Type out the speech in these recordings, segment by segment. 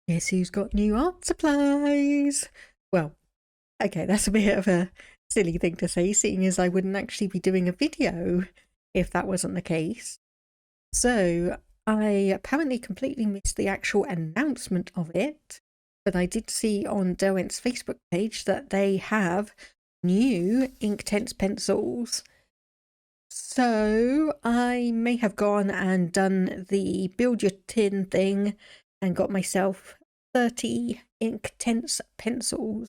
Guess who's got new art supplies? Well, okay, that's a bit of a silly thing to say, seeing as I wouldn't actually be doing a video if that wasn't the case. So, I apparently completely missed the actual announcement of it, but I did see on Derwent's Facebook page that they have new Inktense pencils. So, I may have gone and done the build your tin thing and got myself 30 Inktense pencils.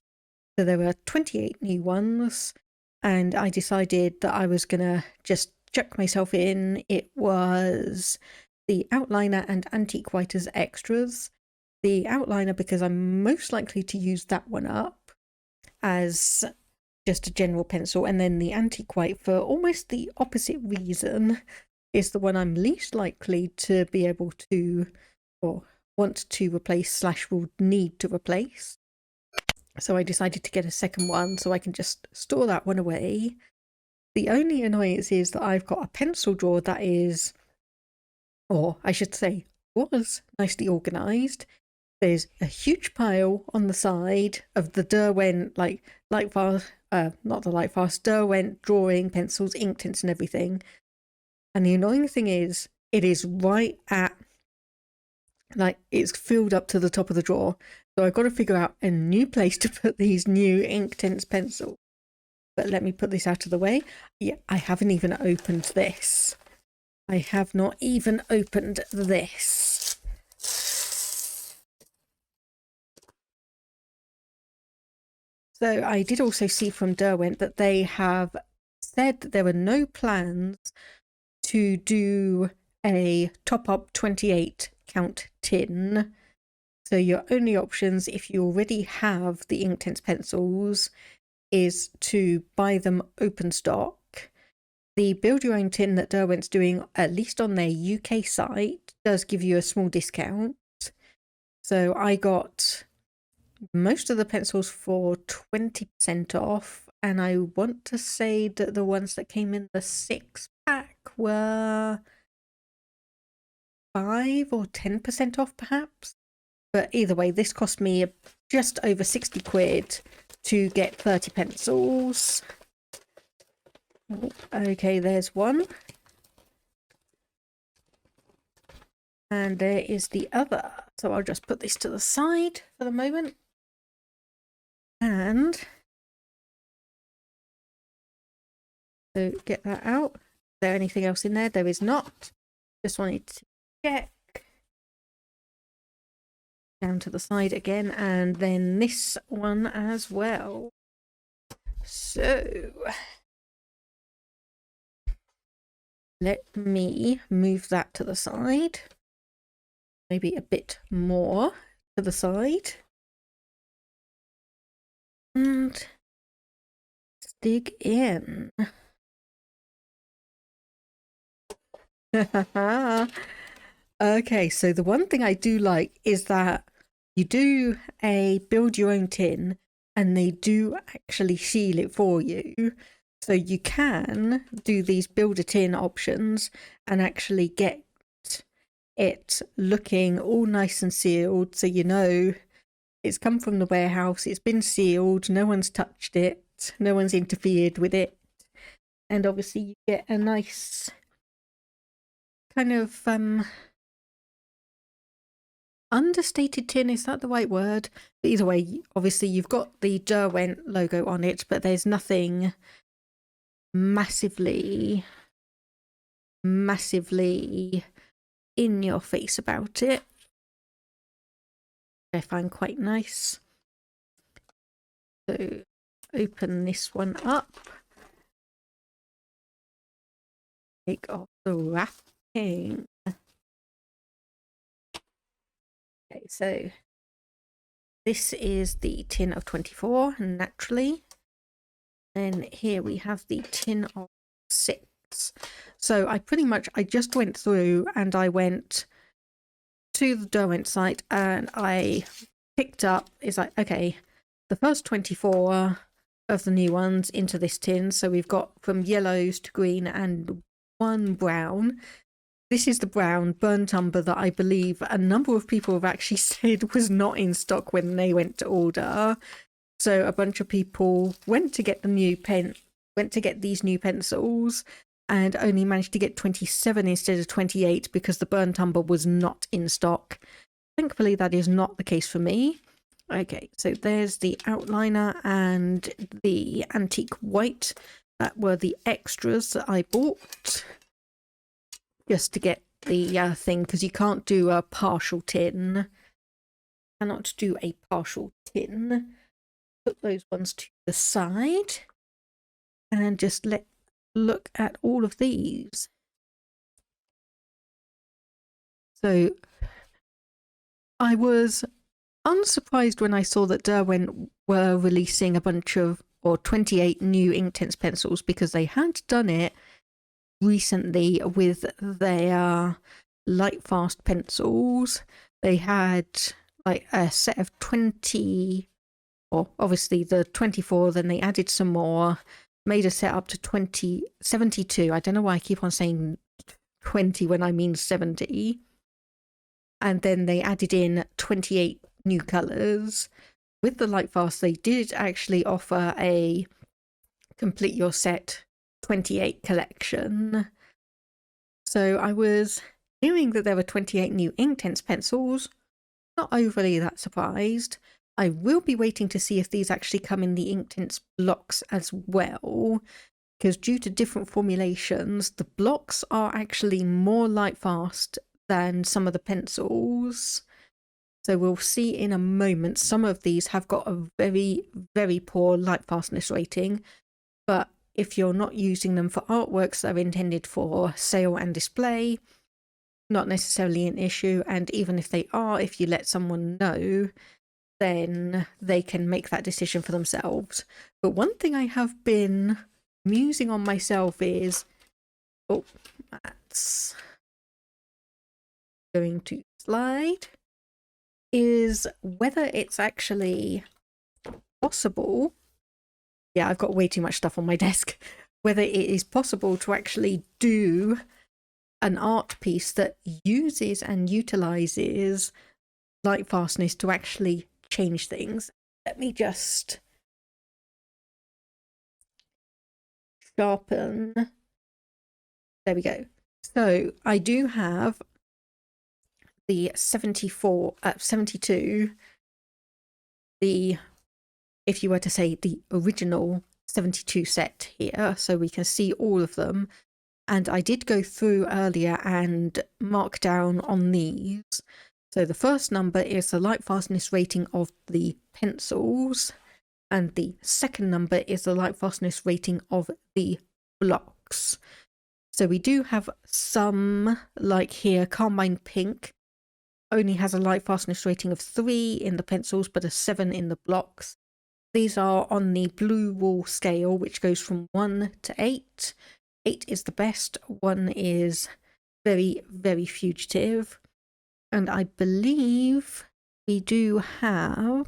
So there were 28 new ones, and I decided that I was gonna just chuck myself in. It was the outliner and antique white as extras. The outliner because I'm most likely to use that one up as just a general pencil, and then the antique white for almost the opposite reason is the one I'm least likely to be able to or want to replace / will need to replace. So I decided to get a second one so I can just store that one away. The only annoyance is that I've got a pencil drawer that is, or I should say, was nicely organised. There's a huge pile on the side of the Derwent, not the Lightfast, Derwent drawing pencils, Inktense and everything. And the annoying thing is, it is right at, it's filled up to the top of the drawer. So I've got to figure out a new place to put these new Inktense pencils. But let me put this out of the way. Yeah, I haven't even opened this. I have not even opened this. So I did also see from Derwent that they have said that there are no plans to do a top-up 28 count tin. So your only options, if you already have the Inktense pencils, is to buy them open stock. The build your own tin that Derwent's doing, at least on their UK site, does give you a small discount. So I got most of the pencils for 20% off, and I want to say that the ones that came in the 6-pack were 5 or 10% off perhaps. But either way, this cost me just over 60 quid to get 30 pencils. Okay, there's one. And there is the other. So I'll just put this to the side for the moment. And so get that out. Is there anything else in there? There is not. Just wanted to check. Down to the side again, and then this one as well. So let me move that to the side, maybe a bit more to the side, and let's dig in. Okay, so the one thing I do like is that you do a build your own tin and they do actually seal it for you. So you can do these build a tin options and actually get it looking all nice and sealed, so you know it's come from the warehouse, it's been sealed, no one's touched it, no one's interfered with it. And obviously you get a nice kind of understated tin, is that the right word? But either way, obviously you've got the Derwent logo on it, but there's nothing massively in your face about it. I find quite nice. So open this one up, take off the wrapping. Okay, so this is the tin of 24, naturally. Then here we have the tin of 6. So I just went through and I went to the Derwent site and I picked up, it's like, okay, the first 24 of the new ones into this tin. So we've got from yellows to green and one brown. This is the brown burnt umber that I believe a number of people have actually said was not in stock when they went to order. So a bunch of people went to get these new pencils and only managed to get 27 instead of 28 because the burnt umber was not in stock. Thankfully, that is not the case for me. Okay, so there's the outliner and the antique white. That were the extras that I bought just to get the thing, because you can't do a partial tin. Cannot do a partial tin. Put those ones to the side and just look at all of these. So I was unsurprised when I saw that Derwent were releasing a bunch of, or 28 new Inktense pencils, because they had done it recently with their Lightfast pencils. They had like a set of 20, or obviously the 24, then they added some more, made a set up to 72. I don't know why I keep on saying 20 when I mean 70. And then they added in 28 new colours. With the Lightfast, they did actually offer a complete your set 28 collection. So I was hearing that there were 28 new Inktense pencils, not overly that surprised. I will be waiting to see if these actually come in the Inktense blocks as well, because due to different formulations, the blocks are actually more Lightfast than some of the pencils. So we'll see in a moment. Some of these have got a very, very poor Lightfastness rating, but if you're not using them for artworks that are intended for sale and display, not necessarily an issue. And even if they are, if you let someone know, then they can make that decision for themselves. But one thing I have been musing on myself is, oh, that's going to slide, is whether it's actually possible. Yeah, I've got way too much stuff on my desk. Whether it is possible to actually do an art piece that uses and utilizes Lightfastness to actually change things. Let me just sharpen. There we go. So I do have the 72, if you were to say the original 72 set here, so we can see all of them. And I did go through earlier and mark down on these. So the first number is the Lightfastness rating of the pencils, and the second number is the Lightfastness rating of the blocks. So we do have some, like here, Carmine Pink only has a Lightfastness rating of 3 in the pencils, but a 7 in the blocks. These are on the blue wall scale, which goes from 1 to 8. 8 is the best, 1 is very, very fugitive. And I believe we do have,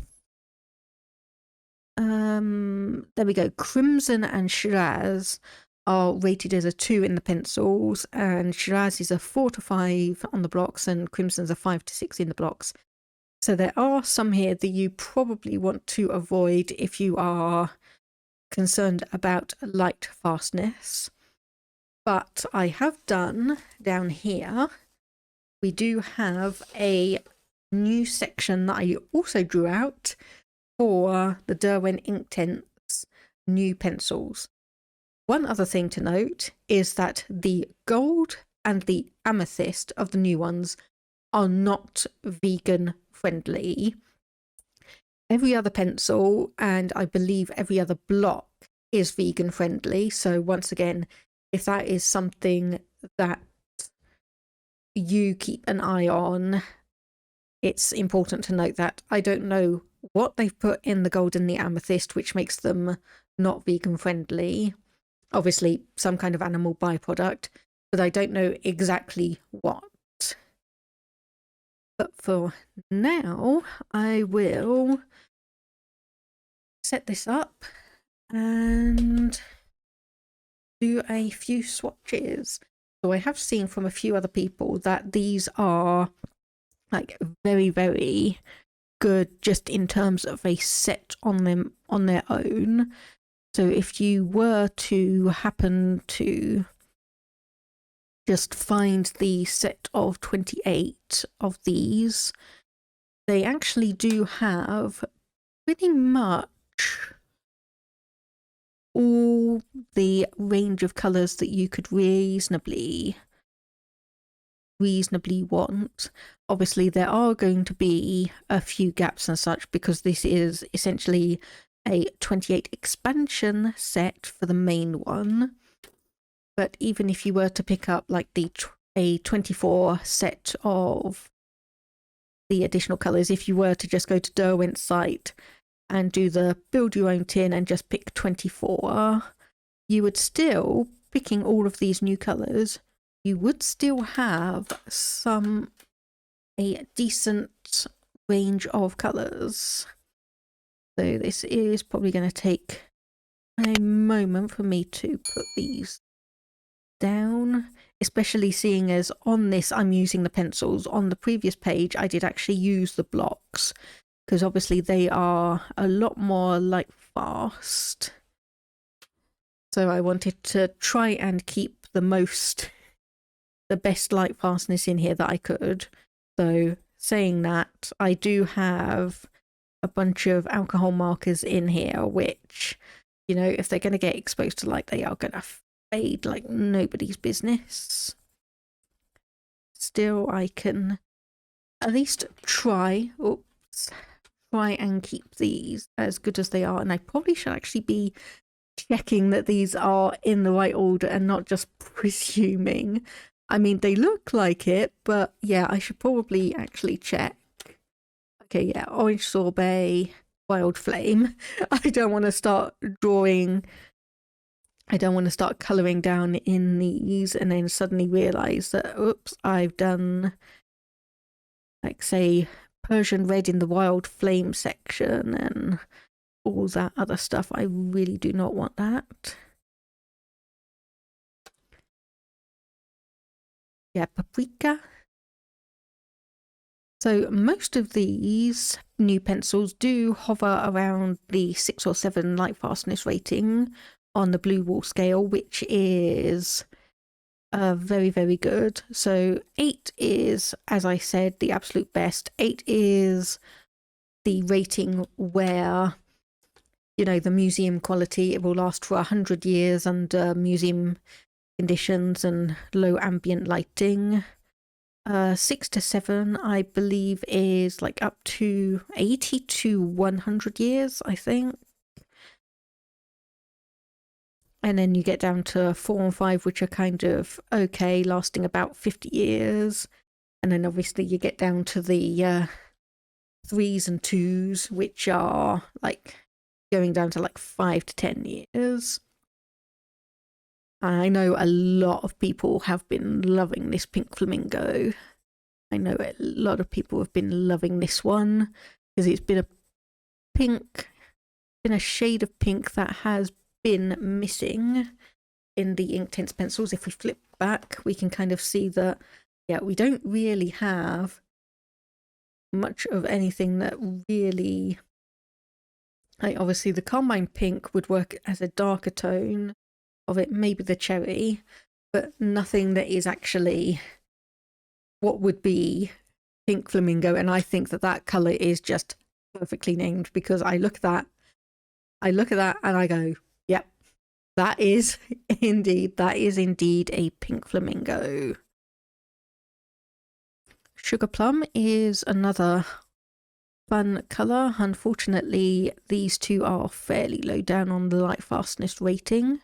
there we go, Crimson and Shiraz are rated as a 2 in the pencils, and Shiraz is a 4 to 5 on the blocks, and Crimson's a 5 to 6 in the blocks. So there are some here that you probably want to avoid if you are concerned about Lightfastness. But I have done down here, we do have a new section that I also drew out for the Derwent Inktense new pencils. One other thing to note is that the gold and the amethyst of the new ones are not vegan friendly. Every other pencil, and I believe every other block, is vegan friendly. So once again, if that is something that you keep an eye on, it's important to note that. I don't know what they've put in the gold and the amethyst which makes them not vegan friendly. Obviously some kind of animal byproduct, but I don't know exactly what. But for now, I will set this up and do a few swatches. So I have seen from a few other people that these are like very, very good just in terms of a set on them on their own. So if you were to happen to just find the set of 28 of these, they actually do have pretty much all the range of colours that you could reasonably want. Obviously there are going to be a few gaps and such because this is essentially a 28 expansion set for the main one. But even if you were to pick up like a 24 set of the additional colours, if you were to just go to Derwent's site and do the build your own tin and just pick 24, you would still, picking all of these new colours, you would still have a decent range of colours. So this is probably going to take a moment for me to put these down, especially seeing as on this I'm using the pencils. On the previous page I did actually use the blocks because obviously they are a lot more light fast. So I wanted to try and keep the best light fastness in here that I could. So saying that, I do have a bunch of alcohol markers in here, which, you know, if they're going to get exposed to light, they are going to fade like nobody's business. Still, I can at least try and keep these as good as they are. And I probably should actually be checking that these are in the right order and not just presuming. I mean, they look like it, but yeah, I should probably actually check. Okay, yeah, orange sorbet, wild flame. I don't want to start colouring down in these and then suddenly realise that, oops, I've done, like, say, Persian red in the wild flame section and all that other stuff. I really do not want that. Yeah, paprika. So most of these new pencils do hover around the 6 or 7 light fastness rating on the blue wall scale, which is very, very good. So 8 is, as I said, the absolute best. 8 is the rating where, you know, the museum quality, it will last for 100 years under museum conditions and low ambient lighting. 6 to 7, I believe, is like up to 80 to 100 years, I think. And then you get down to 4 and 5, which are kind of okay, lasting about 50 years. And then obviously you get down to the 3s and 2s, which are like going down to like 5 to 10 years. I know a lot of people have been loving this pink flamingo. I know a lot of people have been loving this one because it's been a shade of pink that has been missing in the Inktense pencils. If we flip back, we can kind of see that, yeah, we don't really have much of anything that really, like, obviously the carmine pink would work as a darker tone of it, maybe the cherry, but nothing that is actually what would be pink flamingo. And I think that that color is just perfectly named because I look at that and I go, yep, that is indeed a pink flamingo. Sugar plum is another fun color. Unfortunately, these two are fairly low down on the light fastness rating,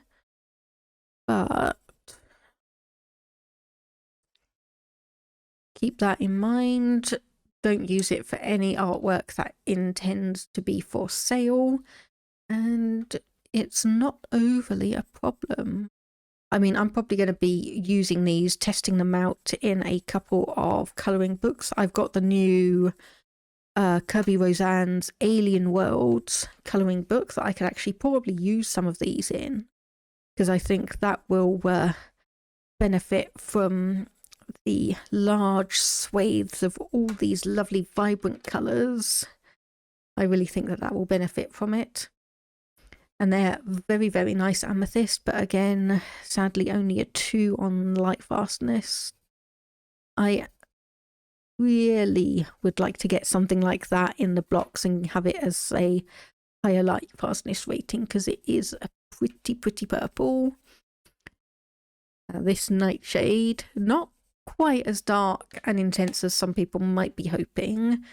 but keep that in mind. Don't use it for any artwork that intends to be for sale, and it's not overly a problem. I mean, I'm probably going to be using these, testing them out in a couple of colouring books. I've got the new Kirby Roseanne's Alien Worlds colouring book that I could actually probably use some of these in, because I think that will benefit from the large swathes of all these lovely vibrant colours. I really think that that will benefit from it. And they're very, very nice amethyst, but again, sadly only a 2 on light fastness. I really would like to get something like that in the blocks and have it as a higher light fastness rating, because it is a pretty purple. This nightshade, not quite as dark and intense as some people might be hoping,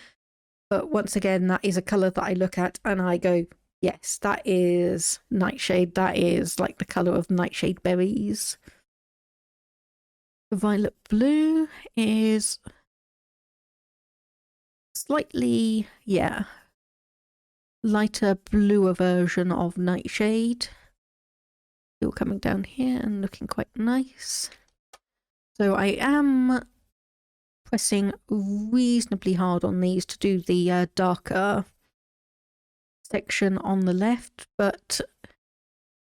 but once again, that is a colour that I look at and I go, yes, that is nightshade. That is like the colour of nightshade berries. Violet blue is slightly, yeah, lighter bluer version of nightshade. Still coming down here and looking quite nice. So I am pressing reasonably hard on these to do the darker section on the left, but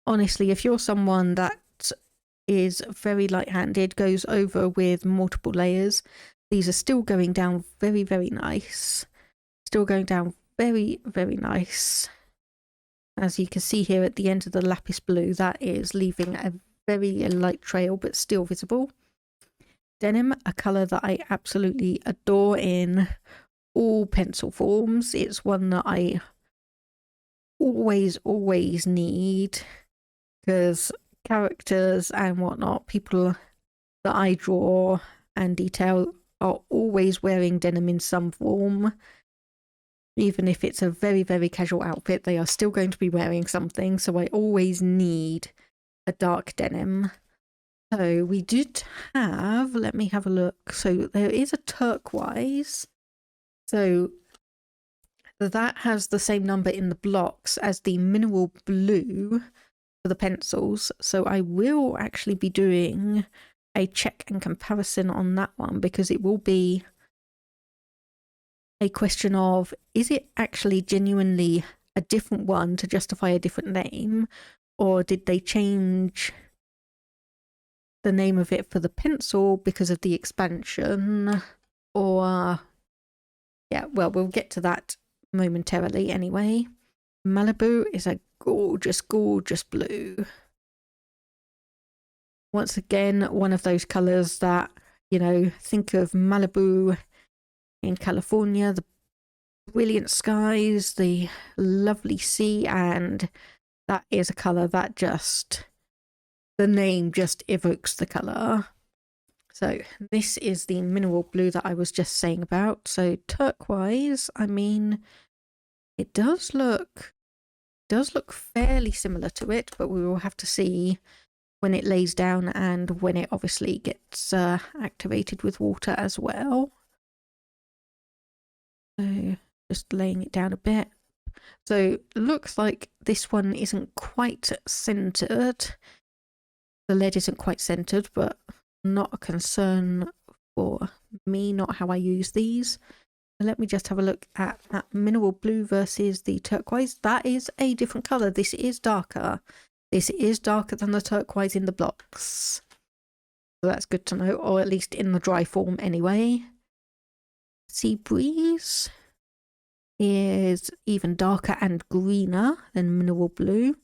honestly, if you're someone that is very light-handed, goes over with multiple layers, these are still going down very, very nice. Still going down very, very nice. As you can see here at the end of the lapis blue, that is leaving a very light trail, but still visible. Denim, a colour that I absolutely adore in all pencil forms. It's one that I always need, because characters and whatnot, people that I draw and detail, are always wearing denim in some form. Even if it's a very, very casual outfit, they are still going to be wearing something, so I always need a dark denim. So we did have, let me have a look. So there is a turquoise. So that has the same number in the blocks as the mineral blue for the pencils. So I will actually be doing a check and comparison on that one, because it will be a question of, is it actually genuinely a different one to justify a different name, or did they change the name of it for the pencil because of the expansion? Or yeah, well, we'll get to that momentarily anyway. Malibu is a gorgeous blue. Once again, one of those colors that, you know, think of Malibu in California, the brilliant skies, the lovely sea, and that is a color that just, the name just evokes the color. So this is the mineral blue that I was just saying about. So turquoise, I mean, it does look fairly similar to it, but we will have to see when it lays down and when it obviously gets activated with water as well. So just laying it down a bit. So it looks like this one isn't quite centered. The lead isn't quite centered, but not a concern for me, not how I use these. Let me just have a look at that mineral blue versus the turquoise. That is a different color. This is darker. This is darker than the turquoise in the blocks. So that's good to know, or at least in the dry form anyway. Sea breeze is even darker and greener than mineral blue.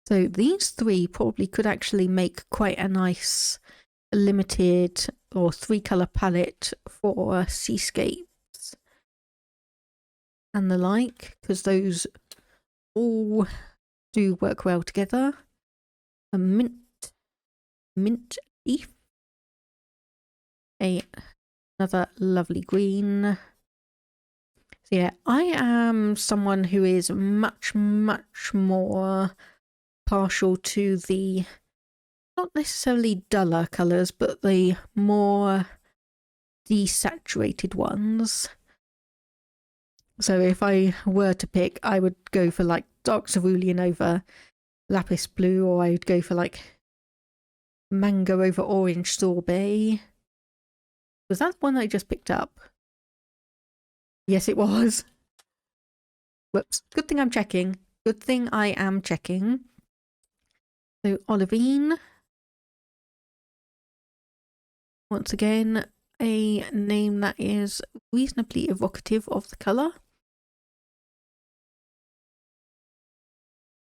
So these three probably could actually make quite a nice limited or 3-color palette for seascapes and the like, because those all do work well together. A mint leaf, another lovely green. So yeah, I am someone who is much more partial to the, not necessarily duller colours, but the more desaturated ones. So if I were to pick, I would go for like dark cerulean over lapis blue, or I would go for like mango over orange sorbet. Was that the one I just picked up? Yes, it was. Whoops. Good thing I'm checking. Good thing I am checking. So olivine, Once again, a name that is reasonably evocative of the colour.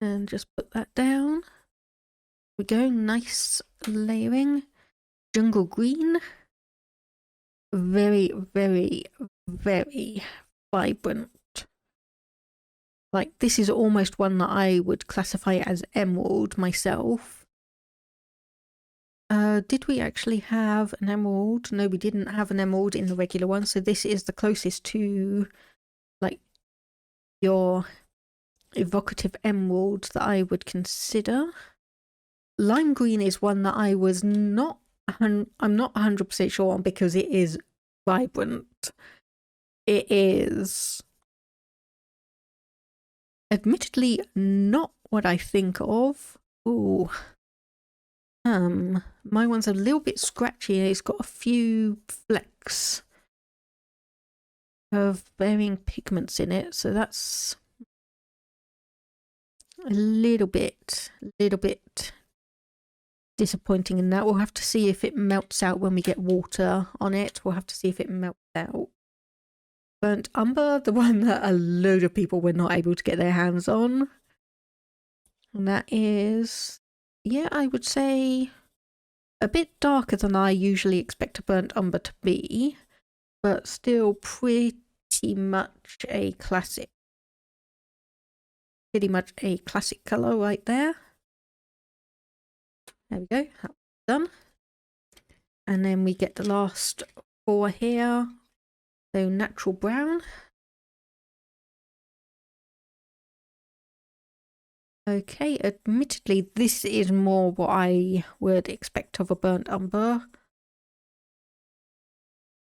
And just put that down. We go, nice layering. Jungle green. Very, very, very vibrant. Like, this is almost one that I would classify as emerald myself. Did we actually have an emerald? No, we didn't have an emerald in the regular one, so this is the closest to, like, your evocative emerald that I would consider. Lime green is one that I was not, I'm not 100% sure on because it is vibrant. It is admittedly not what I think of. Ooh. My one's a little bit scratchy. It's got a few flecks of varying pigments in it, so that's a little bit disappointing in that. We'll have to see if it melts out when we get water on it. We'll have to see if it melts out. Burnt umber, the one that a load of people were not able to get their hands on. And that is, yeah, I would say a bit darker than I usually expect a burnt umber to be, but still pretty much a classic. Pretty much a classic colour right there. There we go, that's done. And then we get the last 4 here. So natural brown. Okay, admittedly, this is more what I would expect of a burnt umber.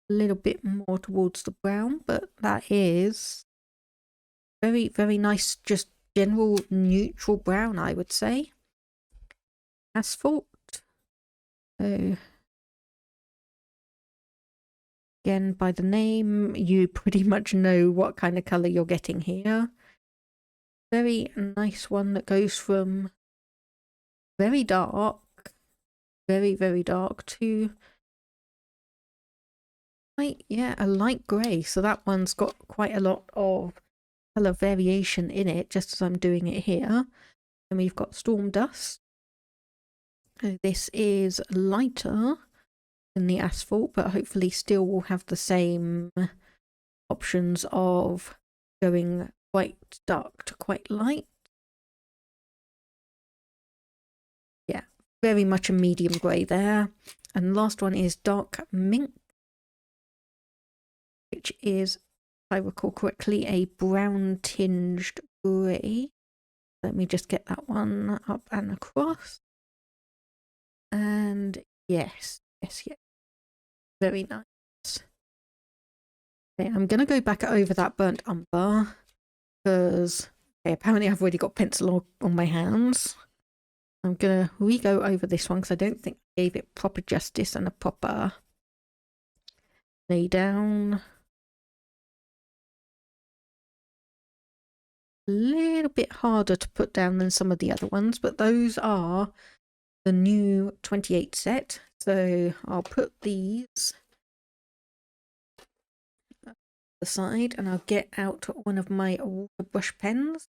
A little bit more towards the brown, but that is very, very nice, just general neutral brown, I would say. Asphalt. So, again, by the name, you pretty much know what kind of colour you're getting here. Very nice one that goes from very dark, very, very dark to light, yeah, a light grey. So that one's got quite a lot of colour variation in it, just as I'm doing it here. And we've got storm dust. So this is lighter than the asphalt, but hopefully still will have the same options of going quite dark to quite light. Yeah, very much a medium grey there. And last one is dark mink, which is, if I recall correctly, a brown tinged grey. Let me just get that one up and across. And yes, yes, yes. Very nice. Okay, I'm going to go back over that burnt umber because apparently I've already got pencil on my hands. I'm going to re-go over this one because I don't think I gave it proper justice and a proper lay down. A little bit harder to put down than some of the other ones, but those are the new 28 set. So I'll put these aside and I'll get out one of my water brush pens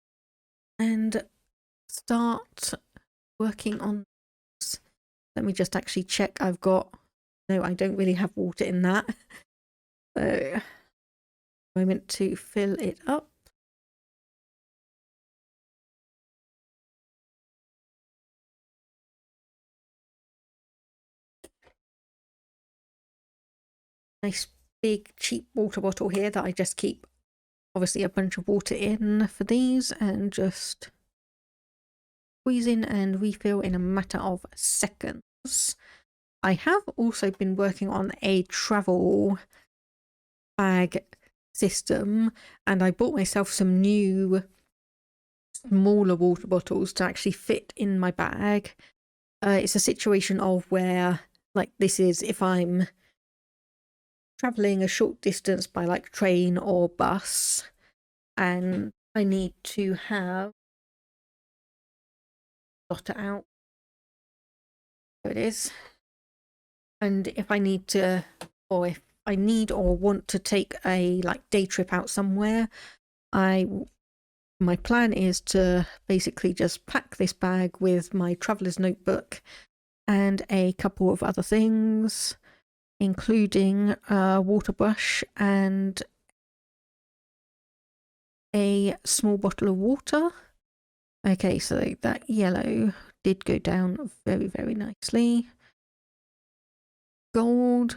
and start working on this. Let me just actually check. I've got, no, I don't really have water in that. So, moment to fill it up. Nice big cheap water bottle here that I just keep obviously a bunch of water in for these and just squeeze in and refill in a matter of seconds. I have also been working on a travel bag system and I bought myself some new smaller water bottles to actually fit in my bag. It's a situation of where, like, this is if I'm traveling a short distance by like train or bus and I need to have dot it out. There it is. And if I need to, or if I need or want to take a like day trip out somewhere, my plan is to basically just pack this bag with my traveler's notebook and a couple of other things, including a water brush and a small bottle of water. Okay, so that yellow did go down very, very nicely. Gold.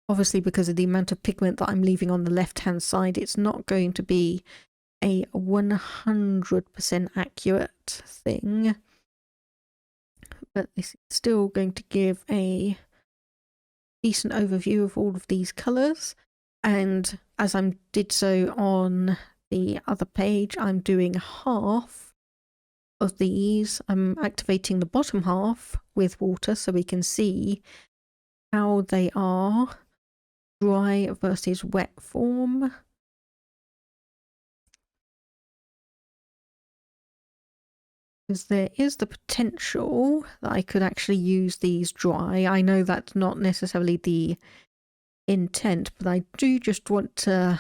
Obviously, because of the amount of pigment that I'm leaving on the left-hand side, it's not going to be a 100% accurate thing. But this is still going to give a decent overview of all of these colours. And as I did so on the other page, I'm doing half of these. I'm activating the bottom half with water so we can see how they are dry versus wet form. Because there is the potential that I could actually use these dry. I know that's not necessarily the intent, but I do just want to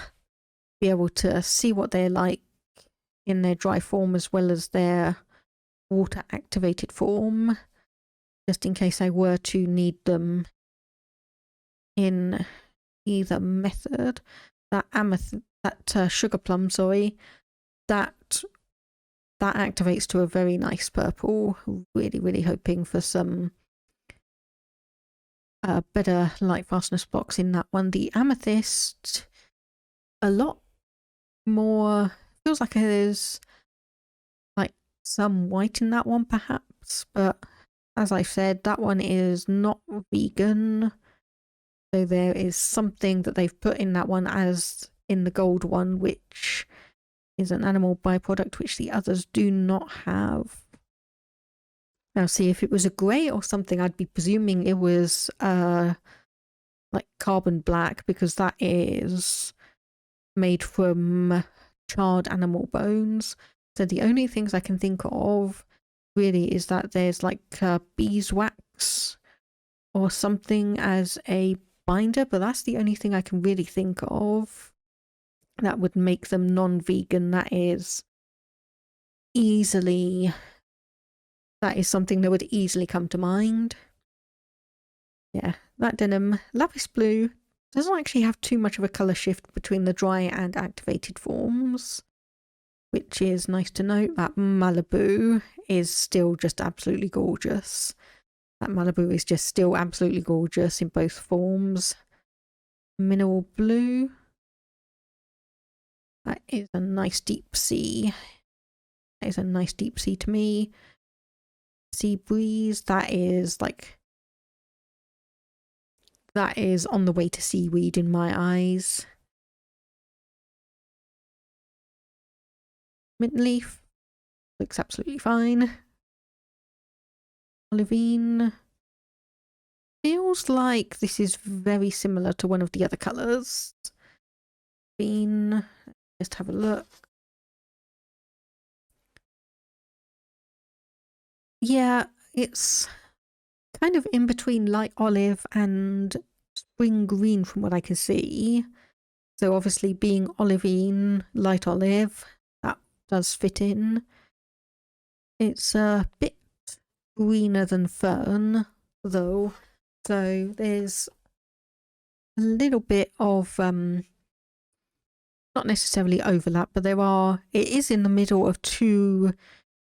be able to see what they're like in their dry form as well as their water activated form, just in case I were to need them in either method. That sugar plum, sorry, that activates to a very nice purple. Really hoping for some better light fastness blocks in that one. The amethyst, a lot more, feels like there's like some white in that one perhaps, but as I said, that one is not vegan, so there is something that they've put in that one as in the gold one, which is an animal byproduct which the others do not have. Now see, if it was a grey or something, I'd be presuming it was like carbon black, because that is made from charred animal bones. So the only things I can think of really is that there's like beeswax or something as a binder, but that's the only thing I can really think of that would make them non-vegan. That is something that would easily come to mind. Yeah, that denim, lapis blue, doesn't actually have too much of a colour shift between the dry and activated forms, which is nice to note. That Malibu is still just absolutely gorgeous. That Malibu is just still absolutely gorgeous in both forms. Mineral blue, that is a nice deep sea. That is a nice deep sea to me. Sea breeze, that is on the way to seaweed in my eyes. Mint leaf looks absolutely fine. Olivine feels like this is very similar to one of the other colours. Just have a look. Yeah, it's kind of in between light olive and spring green from what I can see. So obviously being olivine, light olive, that does fit in. It's a bit greener than fern though, so there's a little bit of not necessarily overlap, but it is in the middle of two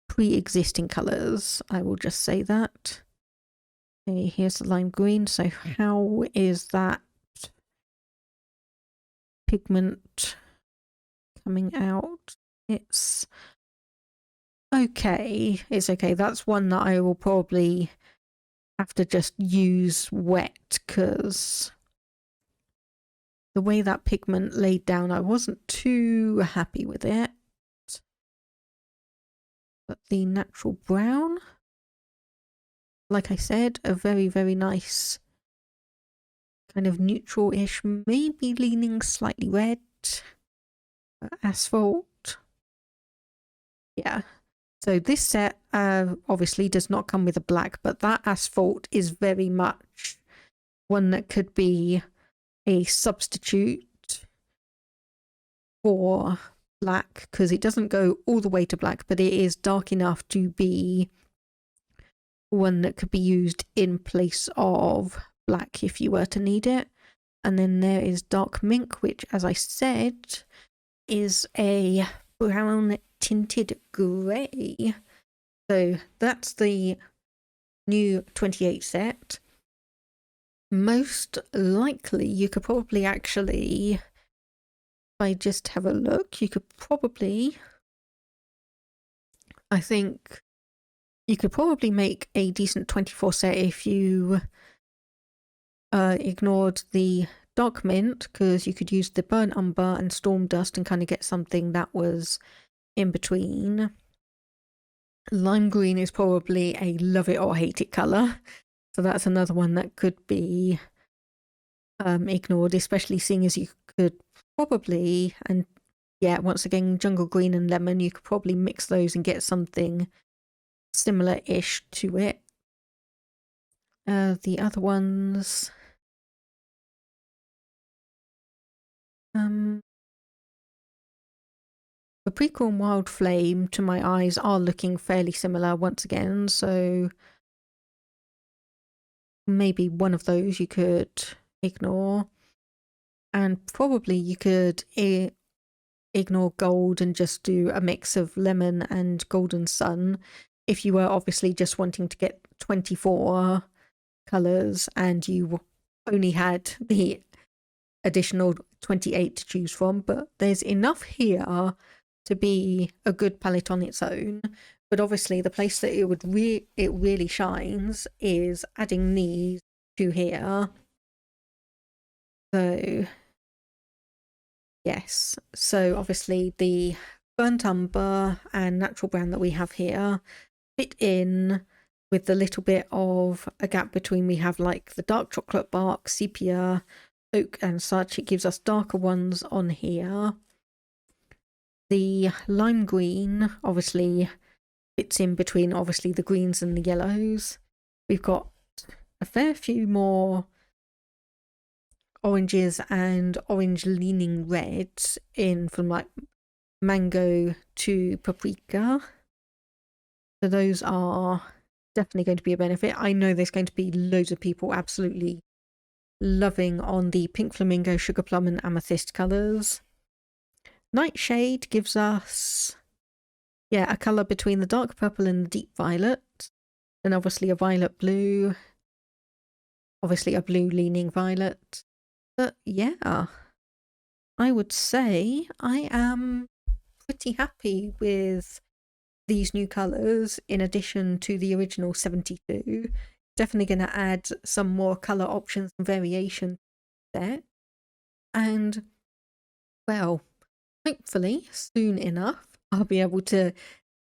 pre-existing colours. I will just say that. Okay, here's the lime green. So how is that pigment coming out? It's okay. It's okay. That's one that I will probably have to just use wet, because the way that pigment laid down, I wasn't too happy with it. But the natural brown, like I said, a very nice kind of neutral-ish, maybe leaning slightly red. Asphalt. Yeah. So this set obviously does not come with a black, but that asphalt is very much one that could be a substitute for black, because it doesn't go all the way to black, but it is dark enough to be one that could be used in place of black if you were to need it. And then there is dark mink, which, as I said, is a brown tinted grey. So that's the new 28 set. Most likely you could probably actually, if I just have a look, you could probably, I think you could probably make a decent 24 set if you ignored the dark mint, because you could use the burnt umber and storm dust and kind of get something that was in between. Lime green is probably a love it or hate it colour, so that's another one that could be ignored, especially seeing as you could probably, and yeah, once again, jungle green and lemon, you could probably mix those and get something similar-ish to it. The other ones, Paprika and Wild Flame, to my eyes, are looking fairly similar once again, so maybe one of those you could ignore. And probably you could ignore gold and just do a mix of lemon and golden sun if you were obviously just wanting to get 24 colours and you only had the additional 28 to choose from. But there's enough here to be a good palette on its own. But obviously the place that it really shines is adding these to here. So yes, so obviously the burnt umber and natural brown that we have here fit in with the little bit of a gap between. We have like the dark chocolate bark, sepia, oak and such. It gives us darker ones on here. The lime green obviously fits in between obviously the greens and the yellows. We've got a fair few more oranges and orange leaning reds in from like mango to paprika. So those are definitely going to be a benefit. I know there's going to be loads of people absolutely loving on the pink flamingo, sugar plum and amethyst colours. Nightshade gives us, yeah, a colour between the dark purple and the deep violet. And obviously a violet blue. Obviously a blue leaning violet. But yeah, I would say I am pretty happy with these new colours in addition to the original 72. Definitely going to add some more colour options and variation there. And, well, hopefully soon enough I'll be able to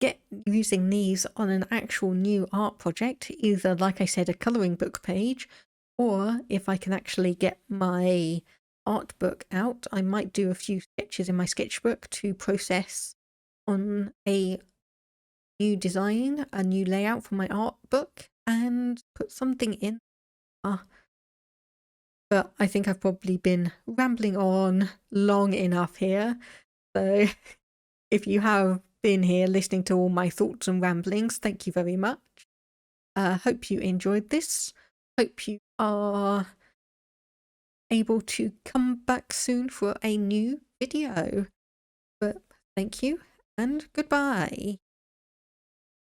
get using these on an actual new art project, either, like I said, a colouring book page, or if I can actually get my art book out, I might do a few sketches in my sketchbook to process on a new design, a new layout for my art book, and put something in. But I think I've probably been rambling on long enough here. So if you have been here listening to all my thoughts and ramblings, thank you very much. Hope you enjoyed this. Hope you are able to come back soon for a new video. But thank you and goodbye.